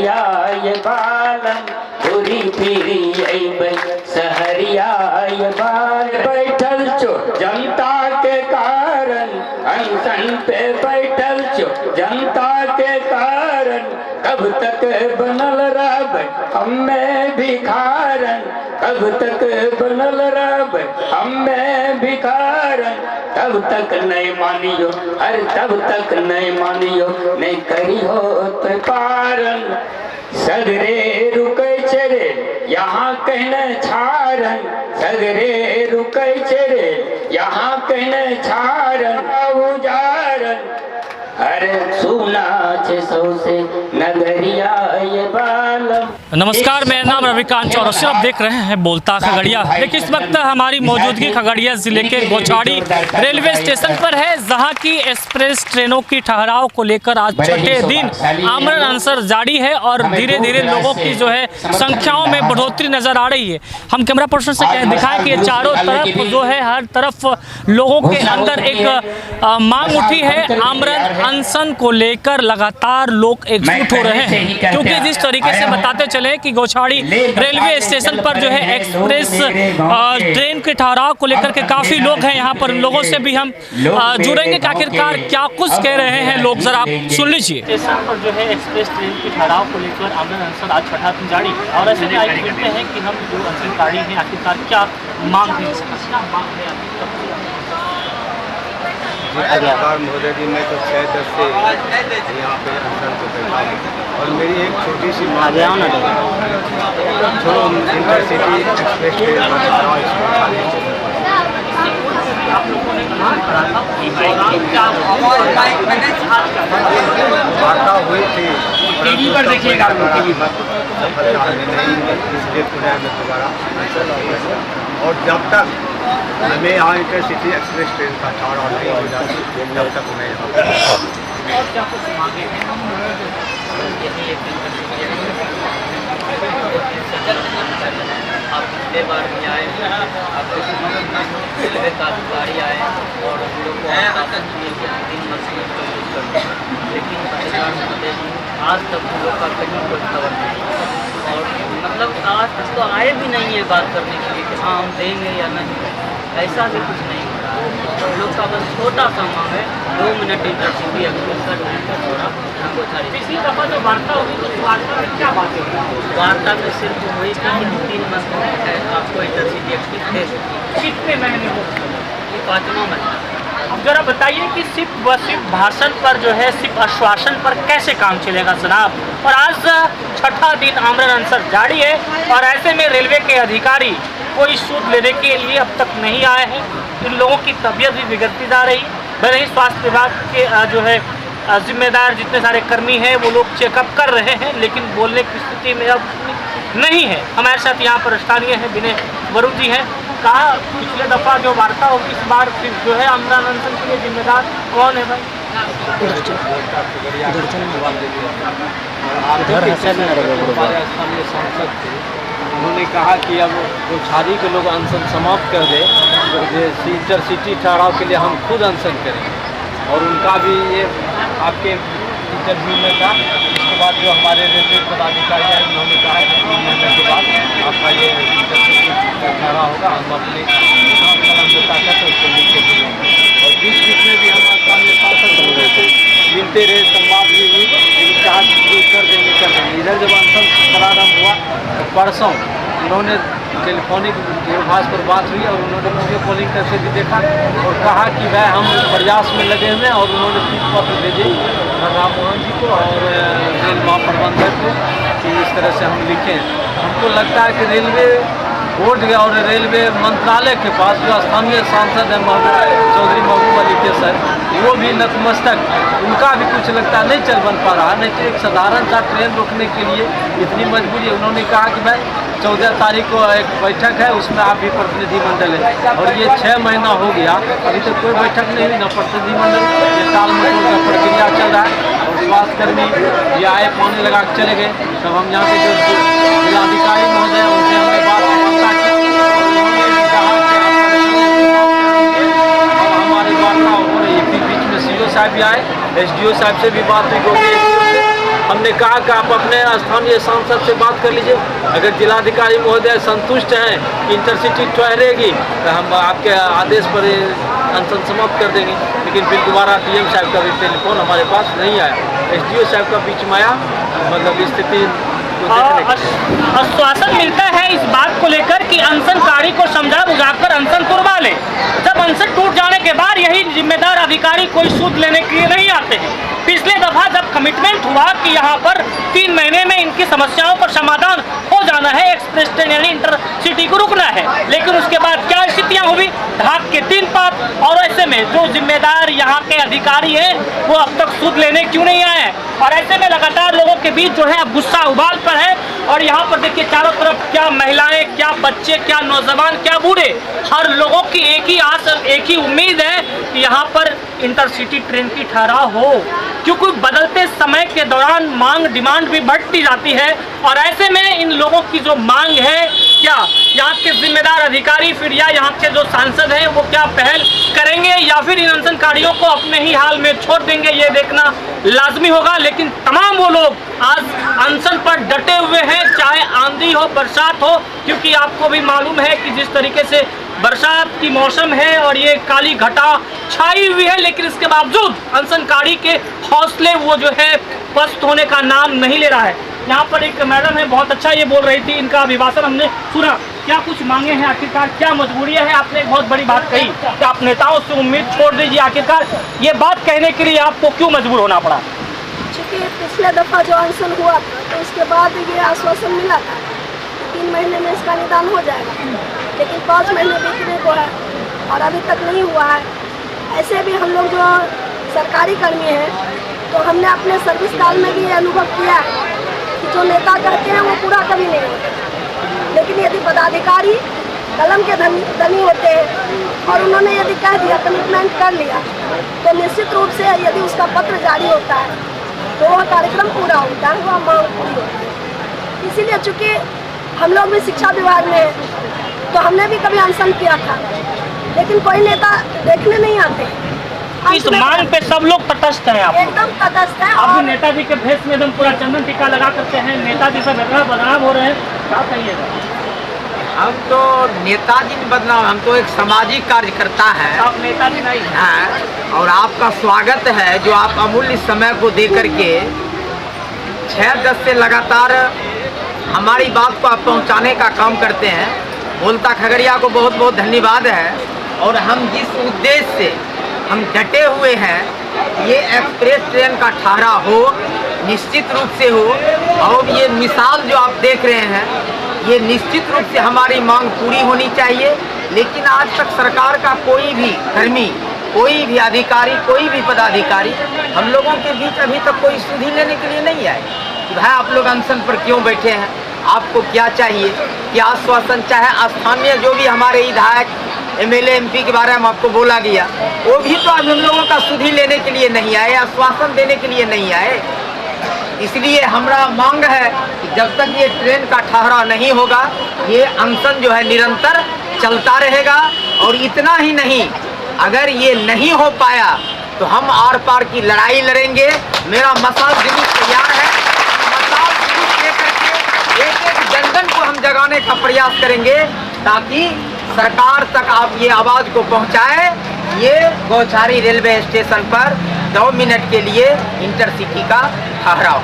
नगरियाय बालम पूरी फिरी अइबै सहरियाय बाल। बैठल छो जनता के कारण अनशन पे बैठल छो जनता के कारण, कब तक बनल रहबै हम्मे भिखारन, कब तक बनल रहबै हम्मे भिखारन। तब तक नहीं मानियो अरे तब तक नहीं मानियो नहीं करियो तो पारन। सगरे रुकै छै रे यहाँ कहने छारन, सगरे रुकै छै रे यहाँ कहने छारन उजारन। अरे सुना छे सौसे नगरियाय बालम। नमस्कार, मेरा नाम रविकांत चौरसिया, आप देख रहे हैं बोलता खगड़िया। देखिए इस वक्त हमारी मौजूदगी खगड़िया जिले के गोछाड़ी रेलवे स्टेशन पर है, जहां की एक्सप्रेस ट्रेनों की ठहराव को लेकर आज छठे दिन आमरण अनशन जारी है और धीरे धीरे लोगों की जो है संख्याओं में बढ़ोतरी नजर आ रही है। हम कैमरा पर्सन से दिखाएं कि ये चारों तरफ जो है हर तरफ लोगों के अंदर एक मांग उठी है। आमरण अनशन को लेकर लगातार लोग एकजुट हो रहे हैं, क्योंकि जिस तरीके से बताते चले कि गोछाड़ी रेलवे स्टेशन पर जो है एक्सप्रेस ट्रेन के ठहराव को लेकर के काफी लोग हैं। यहाँ पर लोगों से भी हम जुड़ेंगे कि आखिरकार क्या कुछ कह रहे हैं लोग, जरा आप सुन लीजिए। स्टेशन पर जो है एक्सप्रेस ट्रेन के ठहराव को लेकर आमरण अनशन आज छठा दिन जारी, और ऐसे में आगे कहते हैं कि हम जो अनशनकारी हैं आखिरकार क्या मांग है, सरकार महोदय जी, मैं तो 6-10 से यहाँ पे अनशन को बैठा हूँ और मेरी एक छोटी सी मांग है, जो इंटरसिटी एक्सप्रेस ट्रेन वार्ता हुई थी, टीवी पर देखिएगा, सफलता नहीं, इसलिए पुनः में दोबारा और जब तक हमें यहाँ इंटरसिटी एक्सप्रेस ट्रेन का ठहराव नहीं हो जाती तब तक मैं यहाँ आप पिछले बार भी आए, आप रेलवे का अधिकारी आए और हम लोग को आश्वासन दिए कि हम 3 मशीन को यूज करते हैं, लेकिन सरकार महोदय जी आज तक हम लोग का कहीं कोई खबर नहीं, और मतलब आज तक तो आए भी नहीं है बात करने के लिए कि हाँ हम देंगे या नहीं, ऐसा भी कुछ नहीं हो रहा है। हम लोग का बस छोटा सा मांग है 2 मिनट इंटरसिटी एक्सप्रेस का थोड़ा गोछाड़ी। पिछली दफा जो वार्ता होगी तो वार्ता में क्या बात है? वार्ता में सिर्फ वही थी कि 3 मंथ है आपको इंटरसिटी एक्सप्रेस दे सकती है। कितने महीने हो? ये 5वां महीना। अब जरा बताइए कि सिर्फ भाषण पर जो है, सिर्फ आश्वासन पर कैसे काम चलेगा जनाब? और आज छठा दिन आमरण अनशन जारी है और ऐसे में रेलवे के अधिकारी कोई सूद लेने के लिए अब तक नहीं आए हैं। इन लोगों की तबीयत भी बिगड़ती जा रही, भले ही स्वास्थ्य विभाग के जो है जिम्मेदार जितने सारे कर्मी हैं वो लोग चेकअप कर रहे हैं, लेकिन बोलने की स्थिति में अब नहीं है। हमारे साथ यहाँ पर स्थानीय हैं, विनय वरुण जी हैं। कहा पिछले दफ़ा जो वार्ता होगी इस बार फिर जो है आमरण अनशन के लिए जिम्मेदार कौन है भाई? उन्होंने कहा कि अब गोछाड़ी के लोग अनशन समाप्त कर दे, इंटरसिटी ठहराव के लिए हम खुद अनशन करेंगे, और उनका भी ये आपके इंटरव्यू में था। इसके बाद जो हमारे रेलवे पदाधिकारी आए उन्होंने कहा कि 3 महीने के बाद आपका ये इंटरसिटी ठहराव होगा, हम अपने कलम जो ताकत है उसको लिख के देंगे। और बीच में भी हम स्थानीय सांसद लोगों से मिलते रहे, संवाद भी हुई, लेकिन कहा कि कर देंगे। इधर जब अनशन प्रारंभ हुआ तो परसों उन्होंने टेलीफोनिक दूरभाष पर बात हुई और उन्होंने वीडियो कॉलिंग करके भी देखा और कहा कि वह हम प्रयास में लगे हुए हैं, और उन्होंने पत्र भेजे राम मोहन जी को और रेल महाप्रबंधक को कि इस तरह से हम लिखें। हमको लगता है कि रेलवे बोर्ड और रेलवे मंत्रालय के पास जो स्थानीय सांसद है चौधरी महबूब अली के सर, वो भी नतमस्तक, उनका भी कुछ लगता नहीं चल बन पा रहा। नहीं तो एक साधारण सा ट्रेन रोकने के लिए इतनी मजबूरी है। उन्होंने कहा कि भाई 14 तारीख को एक बैठक है, उसमें आप भी प्रतिनिधिमंडल है, और ये 6 महीना हो गया अभी तक कोई बैठक नहीं हुई, न प्रतिनिधिमंडल। ये टाल मटोल का प्रक्रिया चल रहा है और स्वास्थ्यकर्मी ये आए पानी लगा के चले गए। तब हम यहाँ पे जो जिलाधिकारी महोदय उनसे हमने बात की, उन्होंने भी कहा कि हमारी वार्ता हो रही है। फिर बीच में CO साहब भी आए, SDO साहब से भी बात हुई, हम हमने कहा कि आप अपने स्थानीय सांसद से बात कर लीजिए। अगर जिलाधिकारी महोदय संतुष्ट हैं कि इंटरसिटी ठहरेगी तो हम आपके आदेश पर अनशन समाप्त कर देंगे। लेकिन फिर दोबारा DM साहब का भी टेलीफोन हमारे पास नहीं आया। SDO साहब का बीच में आया, मतलब स्थिति आश्वासन मिलता है इस बात को लेकर कि अनशनकारी को समझा बुझाकर अनशन तुड़वा ले। जब अनशन टूट जाने के बाद यही जिम्मेदार अधिकारी कोई सूद लेने के लिए नहीं आते हैं। पिछले दफा जब कमिटमेंट हुआ कि यहाँ पर 3 महीने में इनकी समस्याओं पर समाधान हो जाना है, एक्सप्रेस ट्रेन यानी इंटरसिटी को रुकना है, लेकिन उसके बाद क्या स्थितियाँ हुई, ढाक के 3 पात। और ऐसे में जो जिम्मेदार यहाँ के अधिकारी हैं वो अब तक सूद लेने क्यों नहीं आए? और ऐसे में लगातार लोगों के बीच जो है अब गुस्सा उबाल पर है। और यहाँ पर देखिए चारों तरफ क्या महिलाएं, क्या बच्चे, क्या नौजवान, क्या बूढ़े, हर लोगों की एक ही आस, एक ही उम्मीद है कि यहाँ पर इंटरसिटी ट्रेन की ठहराव हो, क्योंकि बदलते समय के दौरान मांग, डिमांड भी बढ़ती जाती है। और ऐसे में इन लोगों की जो मांग है, क्या यहाँ के जिम्मेदार अधिकारी फिर या यहाँ के जो सांसद हैं वो क्या पहल करेंगे या फिर इन अनशनकारियों को अपने ही हाल में छोड़ देंगे, ये देखना लाजमी होगा। लेकिन तमाम वो लोग आज अनशन पर डटे हुए हैं, चाहे आंधी हो, बरसात हो, क्योंकि आपको भी मालूम है कि जिस तरीके से बरसात की मौसम है और ये काली घटा छाई हुई है, लेकिन इसके बावजूद अनशनकारी के हौसले वो जो है पस्त होने का नाम नहीं ले रहा है। यहाँ पर एक मैडम है, बहुत अच्छा ये बोल रही थी, इनका अभिभाषण हमने सुना। क्या कुछ मांगे हैं, आखिरकार क्या मजबूरी है? आपने एक बहुत बड़ी बात कही कि आप नेताओं से उम्मीद छोड़ दीजिए, आखिरकार ये बात कहने के लिए आपको क्यों मजबूर होना पड़ा? चूँकि पिछले दफ़ा जो अनशन हुआ था तो उसके बाद ये आश्वासन मिला था 3 महीने में इसका निदान हो जाएगा, लेकिन 5 महीने बीतने को है और अभी तक नहीं हुआ है। ऐसे भी हम लोग जो सरकारी कर्मी हैं तो हमने अपने सर्विस काल में भी ये अनुभव किया है कि जो नेता कहते हैं वो पूरा कभी नहीं होता, लेकिन यदि पदाधिकारी कलम के धनी होते हैं और उन्होंने यदि कह दिया, कमिटमेंट कर लिया, तो निश्चित रूप से यदि उसका पत्र जारी होता है तो वह कार्यक्रम पूरा होता है, वह मांग पूरी होती है। इसीलिए चूँकि हम लोग भी शिक्षा विभाग में हैं तो हमने भी कभी अनशन किया था, लेकिन कोई नेता देखने नहीं आते। इस मांग पे सब लोग तटस्थ हैं, आप एकदम तटस्थ है। आप भी नेताजी के भेष में एकदम पूरा चंदन टीका लगा करते हैं, नेताजी सब इतना बदनाम हो रहे हैं, क्या कहिएगा? हम तो नेताजी बदनाम, हम तो एक सामाजिक कार्यकर्ता हैं। आप नेताजी नहीं हैं और आपका स्वागत है जो आप अमूल्य समय को दे करके 6-10 से लगातार हमारी बात को आप पहुंचाने का काम करते हैं। बोलता खगड़िया को बहुत बहुत धन्यवाद है। और हम जिस उद्देश्य से हम डटे हुए हैं, ये एक्सप्रेस ट्रेन का ठहराव हो, निश्चित रूप से हो। और ये मिसाल जो आप देख रहे हैं, ये निश्चित रूप से हमारी मांग पूरी होनी चाहिए। लेकिन आज तक सरकार का कोई भी कर्मी, कोई भी अधिकारी, कोई भी पदाधिकारी हम लोगों के बीच अभी तक कोई सुधि लेने के लिए नहीं आए कि भाई आप लोग अनशन पर क्यों बैठे हैं, आपको क्या चाहिए, क्या आश्वासन। चाहे स्थानीय जो भी हमारे विधायक, MLA, MP के बारे में आपको बोला गया, वो भी तो आज हम लोगों का सुधि लेने के लिए नहीं आए, आश्वासन देने के लिए नहीं आए। इसलिए हमारा मांग है कि जब तक ये ट्रेन का ठहराव नहीं होगा, ये अनशन जो है निरंतर चलता रहेगा। और इतना ही नहीं, अगर ये नहीं हो पाया तो हम आर पार की लड़ाई लड़ेंगे। मेरा मसाल जुलूस तैयार है, मसाल जुलूस लेकर के एक-एक जन-जन को हम जगाने का प्रयास करेंगे ताकि सरकार तक आप ये आवाज़ को पहुंचाए। ये गौछारी रेलवे स्टेशन पर 2 मिनट के लिए इंटरसिटी का ठहराव।